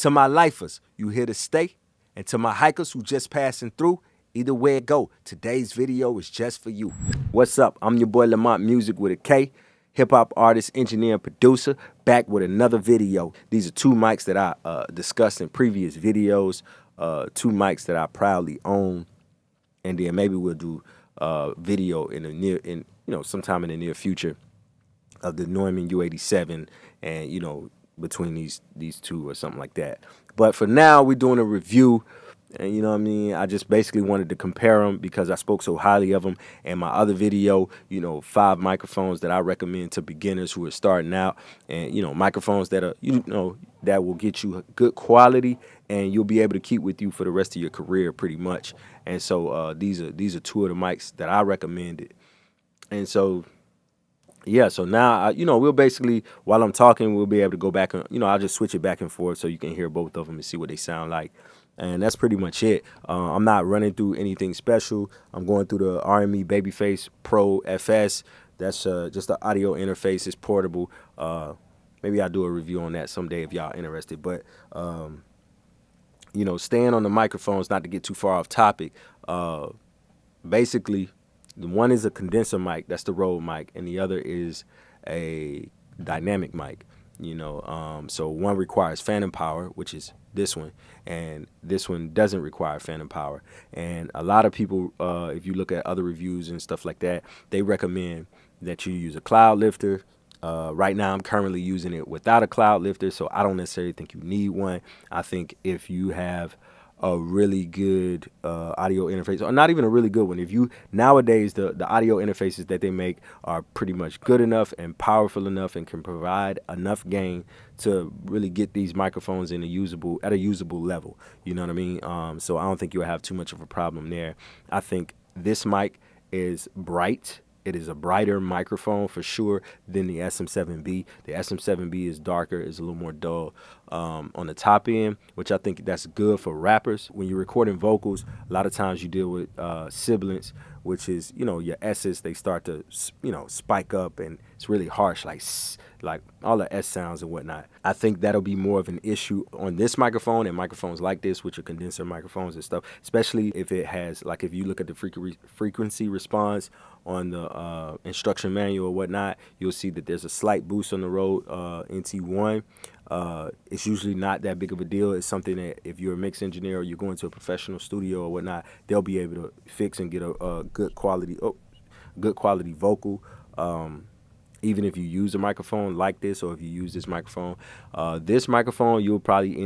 To my lifers, you here to stay? And to my hikers who just passing through, either way it go, today's video is just for you. What's up? I'm your boy Lamont Music with a K, hip-hop artist, engineer, and producer, back with another video. These are two mics that I discussed in previous videos, two mics that I proudly own, and then maybe we'll do video sometime in the near future of the Neumann U87 and between these two or something like that. But for now, we're doing a review, and you know what I mean, I just basically wanted to compare them because I spoke so highly of them. And my other video, 5 microphones that I recommend to beginners who are starting out, and microphones that are that will get you good quality and you'll be able to keep with you for the rest of your career pretty much. And so these are two of the mics that I recommended. And so yeah, so now, we'll basically, while I'm talking, we'll be able to go back and, I'll just switch it back and forth so you can hear both of them and see what they sound like. And that's pretty much it. I'm not running through anything special. I'm going through the RME Babyface Pro FS. That's just the audio interface. It's portable. Maybe I'll do a review on that someday if y'all interested. But, staying on the microphones, not to get too far off topic, basically, the one is a condenser mic, that's the Rode mic, and the other is a dynamic mic. So one requires phantom power, which is this one, and this one doesn't require phantom power. And a lot of people, if you look at other reviews and stuff like that, they recommend that you use a cloud lifter. Right now, I'm currently using it without a cloud lifter, so I don't necessarily think you need one. I think if you have a really good audio interface, or not even a really good one. If you nowadays the audio interfaces that they make are pretty much good enough and powerful enough and can provide enough gain to really get these microphones at a usable level. You know what I mean? So I don't think you'll have too much of a problem there. I think this mic is bright. It is a brighter microphone for sure than the SM7b. The SM7b is darker, is a little more dull on the top end, which I think that's good for rappers. When you're recording vocals, a lot of times you deal with sibilants, which is, your S's, they start to, spike up, and it's really harsh, like all the S sounds and whatnot. I think that'll be more of an issue on this microphone and microphones like this, which are condenser microphones and stuff, especially if it has, like if you look at the frequency response on the instruction manual or whatnot, you'll see that there's a slight boost on the Rode Nt1. It's usually not that big of a deal. It's something that if you're a mix engineer or you're going to a professional studio or whatnot, they'll be able to fix and get a good quality vocal. Even if you use a microphone like this, or if you use this microphone, you'll probably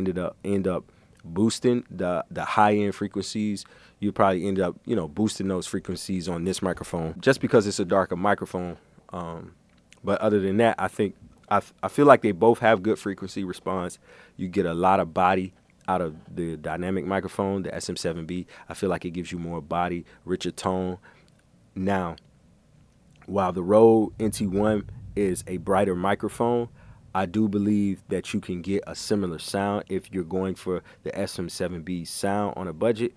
end up boosting the high end frequencies. You'll probably end up boosting those frequencies on this microphone just because it's a darker microphone. But other than that, I feel like they both have good frequency response. You get a lot of body out of the dynamic microphone, the SM7B. I feel like it gives you more body, richer tone. Now, while the Rode Nt1 is a brighter microphone, I do believe that you can get a similar sound if you're going for the SM7B sound on a budget.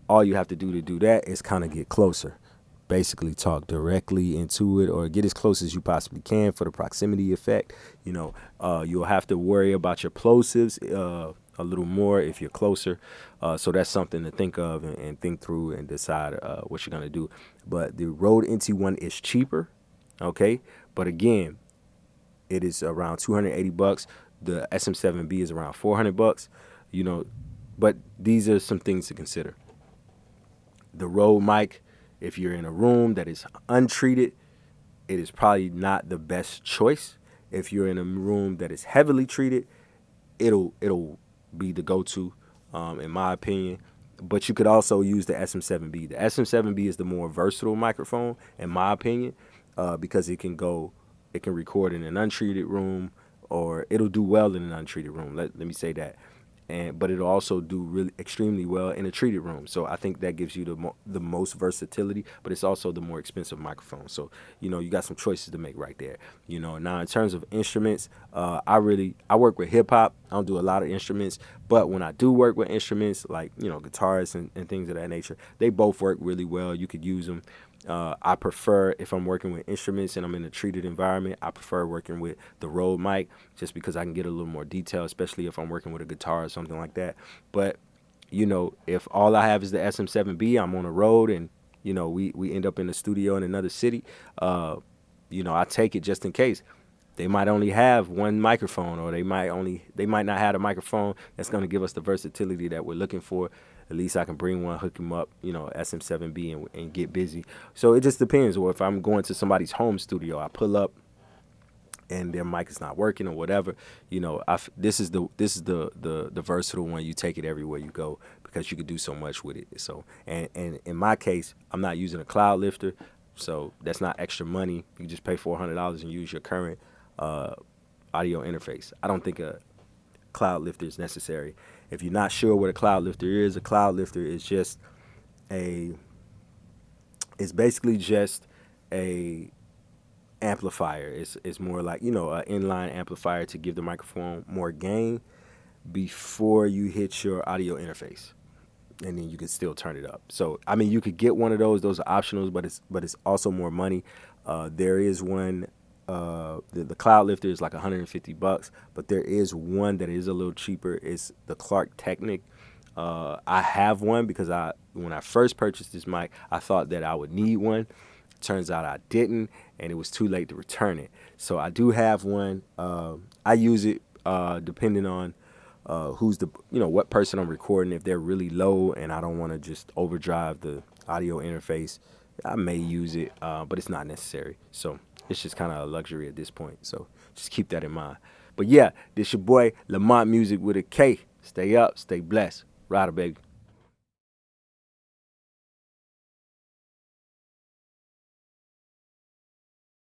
All you have to do that is kind of get closer. Basically talk directly into it, or get as close as you possibly can for the proximity effect. You'll have to worry about your plosives a little more if you're closer. So that's something to think of and think through and decide what you're gonna do. But the Rode Nt1 is cheaper, okay? But again, it is around $280. The SM7B is around $400. But these are some things to consider. The Rode mic, if you're in a room that is untreated, it is probably not the best choice. If you're in a room that is heavily treated, it'll be the go-to, in my opinion. But you could also use the SM7B. The SM7B is the more versatile microphone, in my opinion, because it can record in an untreated room, or it'll do well in an untreated room. Let me say that. But it'll also do really extremely well in a treated room. So I think that gives you the most versatility, but it's also the more expensive microphone. So, you got some choices to make right there. Now in terms of instruments, I work with hip hop. I don't do a lot of instruments, but when I do work with instruments like guitars and things of that nature, they both work really well. You could use them. I prefer, if I'm working with instruments and I'm in a treated environment, I prefer working with the Rode mic just because I can get a little more detail, especially if I'm working with a guitar or something like that. But if all I have is the SM7B, I'm on the road and we end up in the studio in another city, I take it just in case. They might only have one microphone, or they might not have a microphone that's going to give us the versatility that we're looking for. At least I can bring one, hook him up, SM7B, and get busy. So it just depends. Or if I'm going to somebody's home studio, I pull up and their mic is not working or whatever, this is the versatile one. You take it everywhere you go because you could do so much with it. So and in my case, I'm not using a cloud lifter, so that's not extra money. You just pay $400 and use your current audio interface. I don't think a cloud lifter is necessary. If you're not sure what a cloud lifter is, a cloud lifter is just a it's basically just a amplifier. It's more like an inline amplifier to give the microphone more gain before you hit your audio interface, and then you can still turn it up. So I mean, you could get one of those. Those are optionals, but it's also more money. There is one. The cloud lifter is like $150, but there is one that is a little cheaper. It's the Clark Technic. I have one because when I first purchased this mic, I thought that I would need one. Turns out I didn't, and it was too late to return it. So I do have one. I use it depending on who's what person I'm recording. If they're really low and I don't want to just overdrive the audio interface, I may use it, but it's not necessary. So it's just kind of a luxury at this point. So just keep that in mind. But yeah, this your boy Lamont Music with a K. Stay up, stay blessed. Rider, baby.